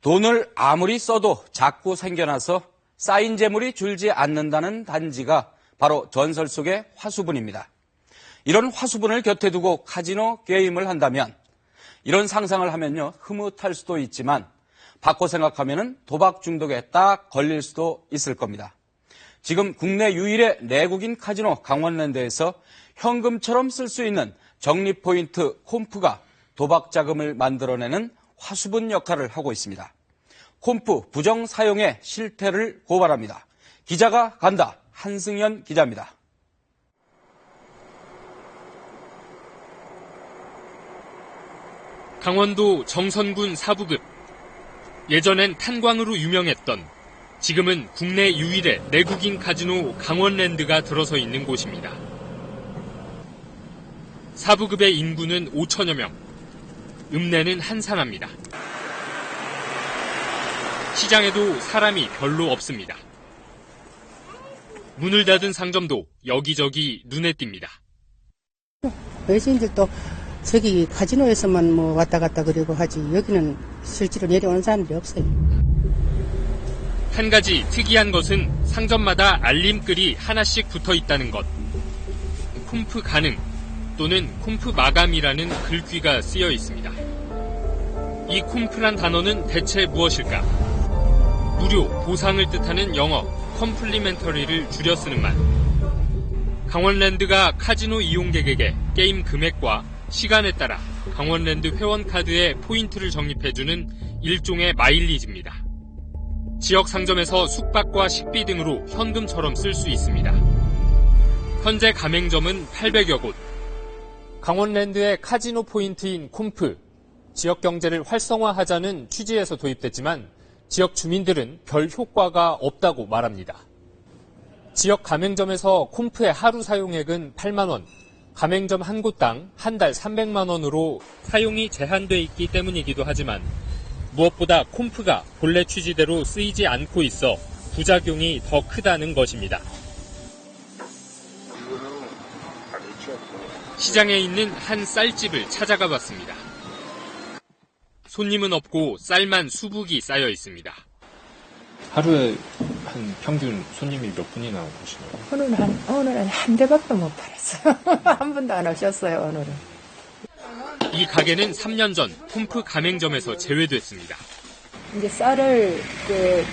돈을 아무리 써도 자꾸 생겨나서 쌓인 재물이 줄지 않는다는 단지가 바로 전설 속의 화수분입니다. 이런 화수분을 곁에 두고 카지노 게임을 한다면, 이런 상상을 하면요, 흐뭇할 수도 있지만 바꿔 생각하면은 도박 중독에 딱 걸릴 수도 있을 겁니다. 지금 국내 유일의 내국인 카지노 강원랜드에서 현금처럼 쓸 수 있는 적립포인트 콤프가 도박 자금을 만들어내는 화수분 역할을 하고 있습니다. 콤프 부정 사용의 실태를 고발합니다. 기자가 간다. 한승연 기자입니다. 강원도 정선군 사부급. 예전엔 탄광으로 유명했던, 지금은 국내 유일의 내국인 카지노 강원랜드가 들어서 있는 곳입니다. 사부급의 인구는 5천여 명, 읍내는 한산합니다. 시장에도 사람이 별로 없습니다. 문을 닫은 상점도 여기저기 눈에 띕니다. 외지인들도 저기 카지노에서만 뭐 왔다 갔다 그러고 하지, 여기는 실제로 내려오는 사람들이 없어요. 한 가지 특이한 것은 상점마다 알림글이 하나씩 붙어 있다는 것. 콤프 가능 또는 콤프 마감이라는 글귀가 쓰여 있습니다. 이 콤프란 단어는 대체 무엇일까? 무료, 보상을 뜻하는 영어 컴플리멘터리를 줄여 쓰는 말. 강원랜드가 카지노 이용객에게 게임 금액과 시간에 따라 강원랜드 회원카드에 포인트를 적립해주는 일종의 마일리지입니다. 지역 상점에서 숙박과 식비 등으로 현금처럼 쓸 수 있습니다. 현재 가맹점은 800여 곳. 강원랜드의 카지노 포인트인 콤프, 지역 경제를 활성화하자는 취지에서 도입됐지만 지역 주민들은 별 효과가 없다고 말합니다. 지역 가맹점에서 콤프의 하루 사용액은 8만 원, 가맹점 한 곳당 한 달 300만 원으로 사용이 제한돼 있기 때문이기도 하지만 무엇보다 콤프가 본래 취지대로 쓰이지 않고 있어 부작용이 더 크다는 것입니다. 시장에 있는 한 쌀집을 찾아가 봤습니다. 손님은 없고 쌀만 수북이 쌓여 있습니다. 하루에 한 평균 손님이 몇 분이나 오시나요? 오늘은 한 대밖에 못 팔았어요. 한 번도 안 오셨어요, 오늘은. 이 가게는 3년 전 콤프 가맹점에서 제외됐습니다. 이제 쌀을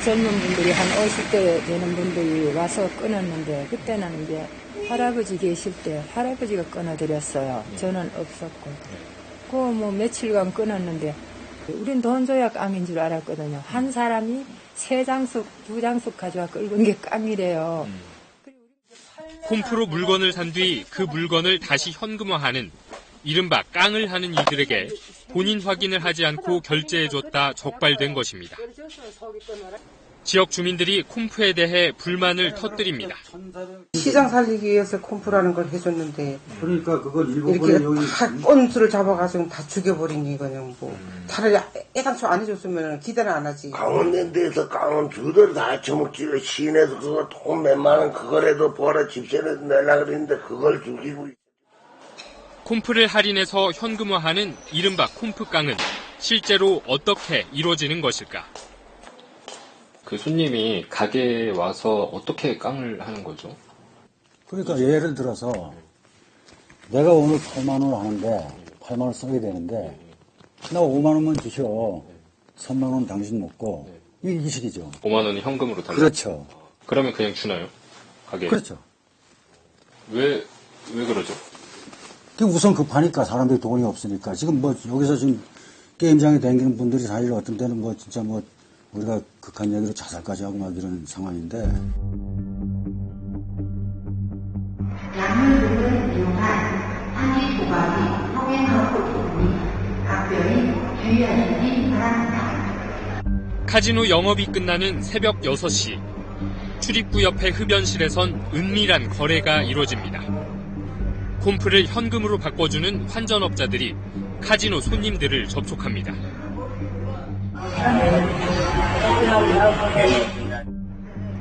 젊은 분들이 한 50대 되는 분들이 와서 끊었는데, 그때는 이제 할아버지 계실 때 할아버지가 끊어드렸어요. 저는 없었고. 그 뭐 며칠간 끊었는데, 우린 돈 줘야 깡인 줄 알았거든요. 한 사람이 3장숙, 2장숙 가져와 끓은 게 깡이래요. 콤프로 물건을 산 뒤 그 물건을 다시 현금화하는 이른바 깡을 하는 이들에게 본인 확인을 하지 않고 결제해줬다 적발된 것입니다. 지역 주민들이 콤프에 대해 불만을 터뜨립니다. 시장 살리기 위해서 콤프라는 걸 해줬는데, 그러니까 그걸 이렇게 다 건수를 잡아가지고 다 죽여버리니 그냥 뭐 차라리 애당초 안 해줬으면 기대는 안 하지. 강원랜드에서 깡은 주들 다 처먹지. 시내에서 그거 돈 몇만 원 그거라도 벌어 집세를 내려고 그랬는데 그걸 죽이고. 콤프를 할인해서 현금화하는 이른바 콤프깡은 실제로 어떻게 이루어지는 것일까? 그 손님이 가게에 와서 어떻게 깡을 하는 거죠? 그러니까 예를 들어서 내가 오늘 8만 원 하는데 8만 원 써야 되는데 나 5만 원만 주셔. 3만 원 당신 먹고 이 식이죠. 5만 원이 현금으로 달라? 그렇죠. 그러면 그냥 주나요? 가게에? 그렇죠. 왜 그러죠? 우선 급하니까 사람들이 돈이 없으니까. 지금 뭐 여기서 지금 게임장에 다니는 분들이 사실 어떤 때는 뭐 진짜 뭐 우리가 극한 얘기로 자살까지 하고 막 이런 상황인데. 약물들을 이용한 상위 도박이 성행하고 있으니 각별히 주의하시기 바랍니다. 카지노 영업이 끝나는 새벽 6시. 출입구 옆의 흡연실에선 은밀한 거래가 이루어집니다. 콤프를 현금으로 바꿔주는 환전업자들이 카지노 손님들을 접촉합니다.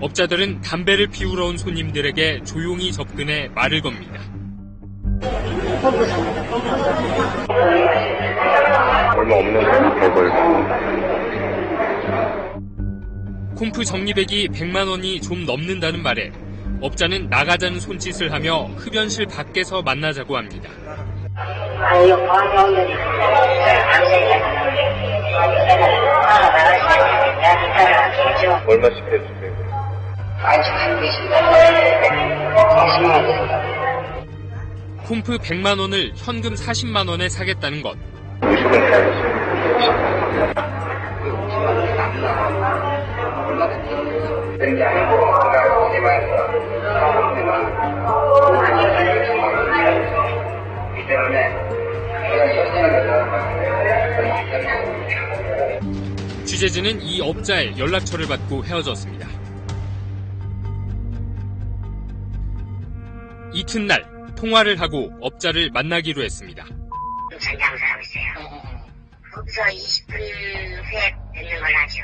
업자들은 담배를 피우러 온 손님들에게 조용히 접근해 말을 겁니다. 얼마 없는 걸 콤프 적립액이 100만 원이 좀 넘는다는 말에 업자는 나가자는 손짓을 하며 흡연실 밖에서 만나자고 합니다. 얼마씩 해주세요? 콤프 100만 원을 현금 40만 원에 사겠다는 것. 취재진은 이 업자의 연락처를 받고 헤어졌습니다. 이튿날 통화를 하고 업자를 만나기로 했습니다. 전장사하고 있어요. 거기서 20분 후에 뵙는 걸로 하죠.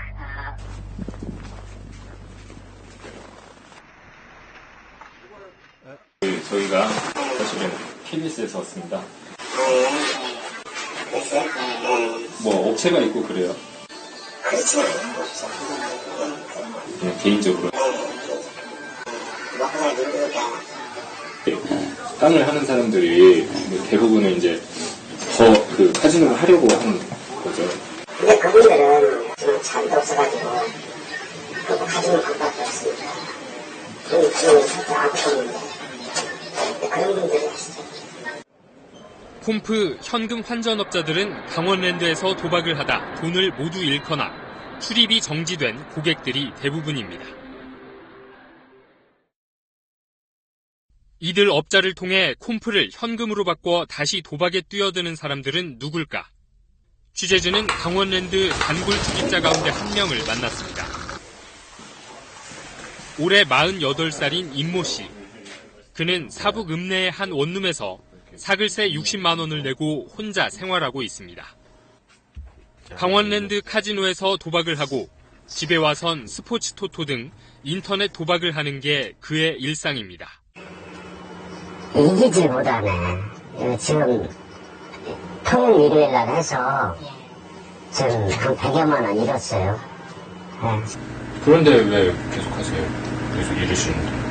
저희가 사실은 KBS에서 왔습니다. 뭐 업체가 있고 그래요? 그렇지. 그냥 개인적으로. 깡을 하는 사람들이 대부분은 이제 더 그 카지노를 하려고 하는 거죠. 근데 그분들은 지금 차도 없어가지고 그거 가지고 그밖에 없습니다. 그런 지금 상태 아프는데 그런 분들이 하시죠. 콤프 현금 환전업자들은 강원랜드에서 도박을 하다 돈을 모두 잃거나 출입이 정지된 고객들이 대부분입니다. 이들 업자를 통해 콤프를 현금으로 바꿔 다시 도박에 뛰어드는 사람들은 누굴까? 취재진은 강원랜드 단골 출입자 가운데 한 명을 만났습니다. 올해 48살인 임모 씨. 그는 사북 읍내의 한 원룸에서 사글세 60만 원을 내고 혼자 생활하고 있습니다. 강원랜드 카지노에서 도박을 하고 집에 와선 스포츠 토토 등 인터넷 도박을 하는 게 그의 일상입니다. 이기질보다는 지금 토요일 일요일날 해서 지금 한 100여만 원 잃었어요. 네. 그런데 왜 계속 하세요? 계속 잃으시는데.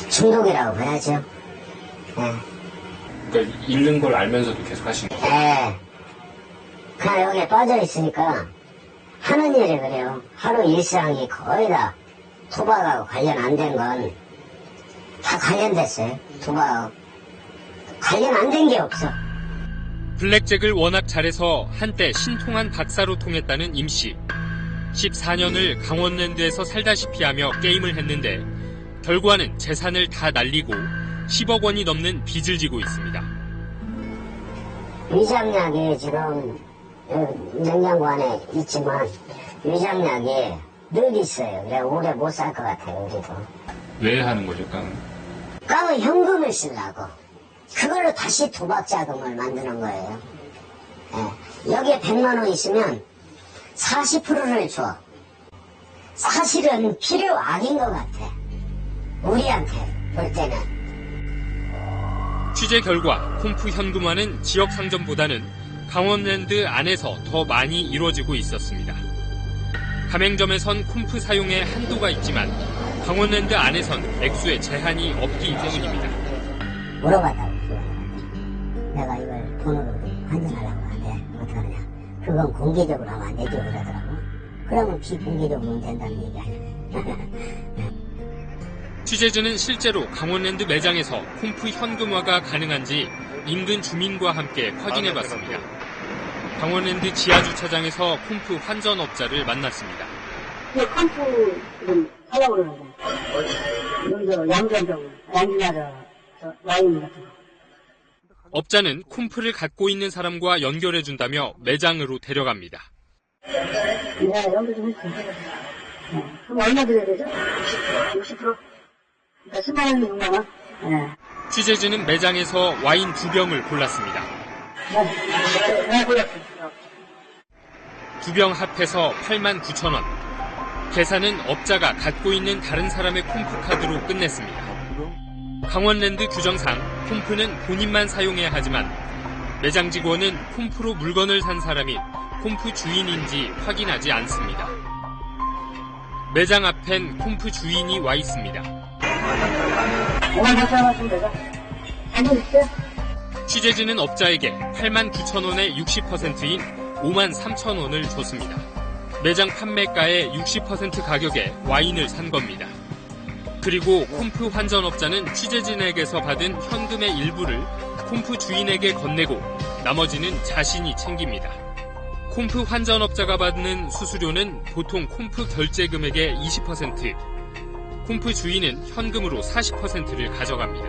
중독이라고 해야죠. 네. 그러니까 잃는 걸 알면서도 계속 하시는 거예요? 네. 그냥 여기에 빠져 있으니까 하는 일이 그래요. 하루 일상이 거의 다 도박하고 관련 안 된 건 다 관련됐어요. 도박 관련 안 된 게 없어. 블랙잭을 워낙 잘해서 한때 신통한 박사로 통했다는 임 씨. 14년을 강원랜드에서 살다시피 하며 게임을 했는데 결과는 재산을 다 날리고 10억 원이 넘는 빚을 지고 있습니다. 위장약이 지금 냉장고 안에 있지만 위장약이 늘 있어요. 그래 오래 못 살 것 같아요. 우리도. 왜 하는 거죠, 깡은? 깡은 현금을 쓰려고. 그걸로 다시 도박 자금을 만드는 거예요. 예. 여기에 100만 원 있으면 40%를 줘. 사실은 필요악인 것 같아. 우리한테 볼 때는. 취재 결과 콤프 현금화는 지역 상점보다는 강원랜드 안에서 더 많이 이루어지고 있었습니다. 가맹점에선 콤프 사용에 한도가 있지만 강원랜드 안에선 액수에 제한이 없기 때문입니다. 물어봤다고 내가 이걸 돈으로 환전하려고 하는데 어떡하냐. 그건 공개적으로 하면 안 되죠 그러더라고. 그러면 비공개적으로 하면 된다는 얘기 아니야. 취재진은 실제로 강원랜드 매장에서 콤프 현금화가 가능한지 인근 주민과 함께 확인해봤습니다. 강원랜드 지하주차장에서 콤프 환전업자를 만났습니다. 콤프 지금 하려고 그러는데 여기서 양전적으로 양주나라 와인 같은 거. 업자는 콤프를 갖고 있는 사람과 연결해준다며 매장으로 데려갑니다. 네, 연결 좀 해주세요. 그럼 얼마 드려야 되죠? 60%? 그러니까 10만 원이면 6만 원? 네. 취재진은 매장에서 와인 2병을 골랐습니다. 네, 골랐어요. 2병 합해서 89,000원. 계산은 업자가 갖고 있는 다른 사람의 콤프 카드로 끝냈습니다. 강원랜드 규정상 콤프는 본인만 사용해야 하지만 매장 직원은 콤프로 물건을 산 사람이 콤프 주인인지 확인하지 않습니다. 매장 앞엔 콤프 주인이 와 있습니다. 취재진은 업자에게 89,000원의 60%인 53,000원을 줬습니다. 매장 판매가의 60% 가격에 와인을 산 겁니다. 그리고 콤프 환전업자는 취재진에게서 받은 현금의 일부를 콤프 주인에게 건네고 나머지는 자신이 챙깁니다. 콤프 환전업자가 받는 수수료는 보통 콤프 결제 금액의 20%, 콤프 주인은 현금으로 40%를 가져갑니다.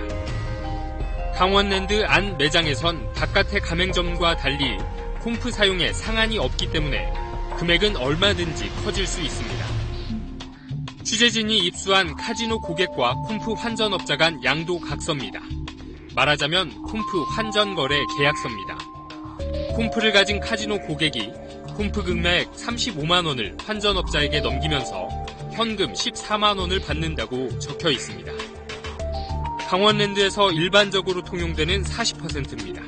강원랜드 안 매장에선 바깥의 가맹점과 달리 콤프 사용에 상한이 없기 때문에 금액은 얼마든지 커질 수 있습니다. 취재진이 입수한 카지노 고객과 콤프 환전업자 간 양도 각서입니다. 말하자면 콤프 환전거래 계약서입니다. 콤프를 가진 카지노 고객이 콤프 금액 35만 원을 환전업자에게 넘기면서 현금 14만 원을 받는다고 적혀 있습니다. 강원랜드에서 일반적으로 통용되는 40%입니다.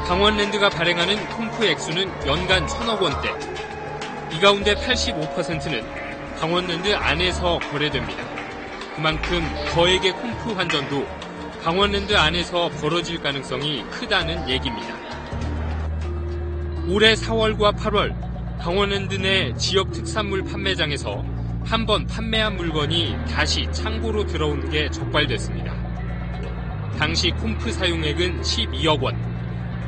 강원랜드가 발행하는 콤프 액수는 연간 1,000억 원대. 이 가운데 85%는 강원랜드 안에서 거래됩니다. 그만큼 거액의 콤프 환전도 강원랜드 안에서 벌어질 가능성이 크다는 얘기입니다. 올해 4월과 8월 강원랜드 내 지역 특산물 판매장에서 한 번 판매한 물건이 다시 창고로 들어온 게 적발됐습니다. 당시 콤프 사용액은 12억 원.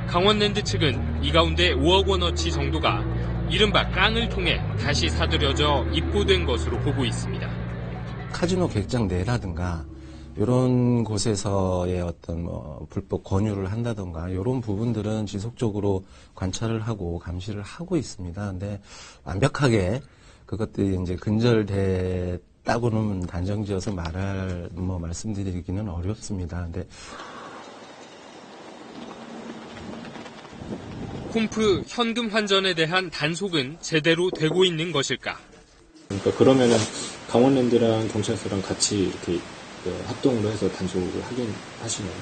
강원랜드 측은 이 가운데 5억 원어치 정도가 이른바 깡을 통해 다시 사들여져 입고된 것으로 보고 있습니다. 카지노 객장 내라든가 이런 곳에서의 어떤 불법 권유를 한다든가 이런 부분들은 지속적으로 관찰을 하고 감시를 하고 있습니다. 근데 완벽하게 그것들이 이제 근절됐다고는 단정지어서 말씀드리기는 어렵습니다. 근데 콤프 현금 환전에 대한 단속은 제대로 되고 있는 것일까? 그러니까 그러면은 강원랜드랑 경찰서랑 같이 이렇게 합동으로 해서 단속을 하긴 하시나요?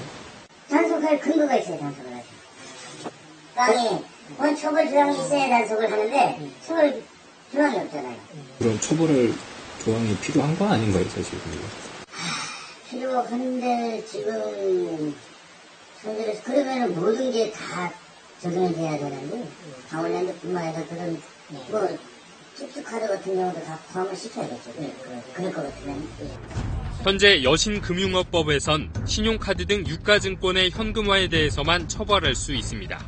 단속할 근거가 있어야 단속을 하죠. 땅이 처벌 조항이 있어야 단속을 하는데 처벌 조항이 없잖아요. 그럼 처벌할 조항이 필요한 거 아닌가요, 사실? 필요한데 지금 현재에서 그러면 모든 게 다 적용이 돼야 되는데 강원랜드뿐만 아니라 그런 찝찝카드 같은 경우도 다 포함을 시켜야겠죠. 그럴 것 같으면. 현재 여신금융업법에선 신용카드 등 유가증권의 현금화에 대해서만 처벌할 수 있습니다.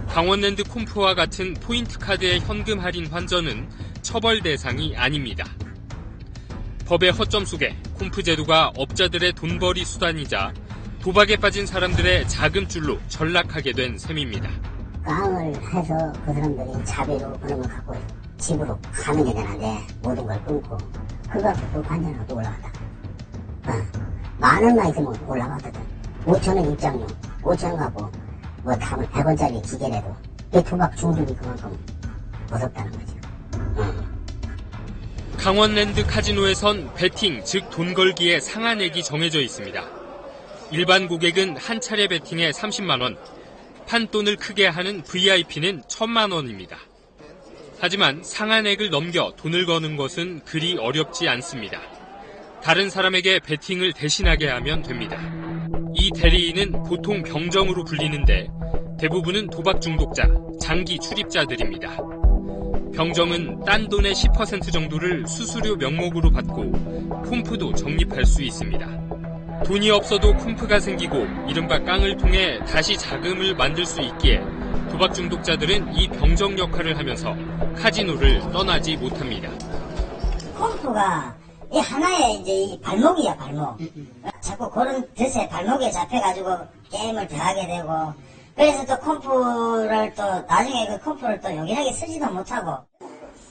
강원랜드 콤프와 같은 포인트카드의 현금 할인 환전은 처벌 대상이 아닙니다. 법의 허점 속에 콤프 제도가 업자들의 돈벌이 수단이자 도박에 빠진 사람들의 자금줄로 전락하게 된 셈입니다. 깡을 해서 그 사람들이 자비로 그런 걸 갖고 집으로 가는 게 되는데 모든 걸 끊고 그거 갖고 또 환전하고 또 올라갔다. 만 원만 있으면 올라갔거든. 5,000원 입장료, 5,000원 갖고 타면 100원짜리 기계라도 이 도박 중독이 그만큼 무섭다는 거죠. 강원랜드 카지노에선 베팅, 즉 돈 걸기에 상한액이 정해져 있습니다. 일반 고객은 한 차례 베팅에 30만 원, 판돈을 크게 하는 VIP는 1,000만 원입니다. 하지만 상한액을 넘겨 돈을 거는 것은 그리 어렵지 않습니다. 다른 사람에게 베팅을 대신하게 하면 됩니다. 이 대리인은 보통 병정으로 불리는데 대부분은 도박 중독자, 장기 출입자들입니다. 병정은 딴 돈의 10% 정도를 수수료 명목으로 받고 콤프도 적립할 수 있습니다. 돈이 없어도 콤프가 생기고 이른바 깡을 통해 다시 자금을 만들 수 있기에 도박 중독자들은 이 병정 역할을 하면서 카지노를 떠나지 못합니다. 콤프가 이 하나의 이제 이 발목이야, 발목. 자꾸 그런 뜻에 발목에 잡혀가지고 게임을 더 하게 되고, 그래서 또 콤프를 또 나중에 그 콤프를 또 요긴하게 쓰지도 못하고.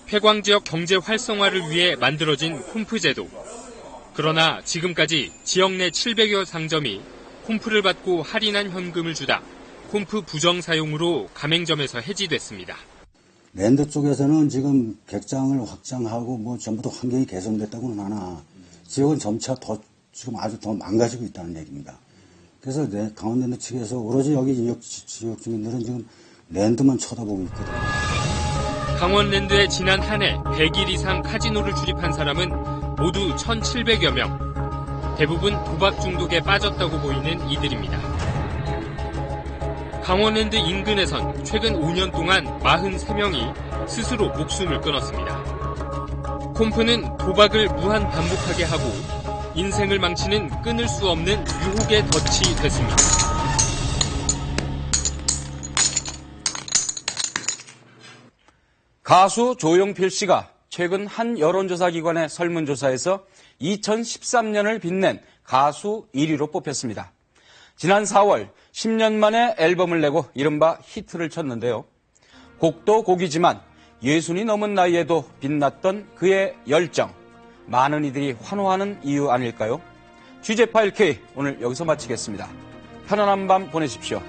폐광 지역 경제 활성화를 위해 만들어진 콤프 제도. 그러나 지금까지 지역 내 700여 상점이 콤프를 받고 할인한 현금을 주다 콤프 부정 사용으로 가맹점에서 해지됐습니다. 랜드 쪽에서는 지금 객장을 확장하고 전부 다 환경이 개선됐다고는 하나 지역은 점차 더 지금 아주 더 망가지고 있다는 얘기입니다. 그래서 강원랜드 측에서 오로지 여기 지역 주민들은 지금 랜드만 쳐다보고 있거든요. 강원랜드에 지난 한 해 100일 이상 카지노를 출입한 사람은 모두 1,700여 명. 대부분 도박 중독에 빠졌다고 보이는 이들입니다. 강원랜드 인근에선 최근 5년 동안 43명이 스스로 목숨을 끊었습니다. 콤프는 도박을 무한 반복하게 하고 인생을 망치는 끊을 수 없는 유혹의 덫이 됐습니다. 가수 조용필 씨가 최근 한 여론조사 기관의 설문조사에서 2013년을 빛낸 가수 1위로 뽑혔습니다. 지난 4월 10년 만에 앨범을 내고 이른바 히트를 쳤는데요. 곡도 곡이지만 60이 넘은 나이에도 빛났던 그의 열정, 많은 이들이 환호하는 이유 아닐까요? 취재 파일 K 오늘 여기서 마치겠습니다. 편안한 밤 보내십시오.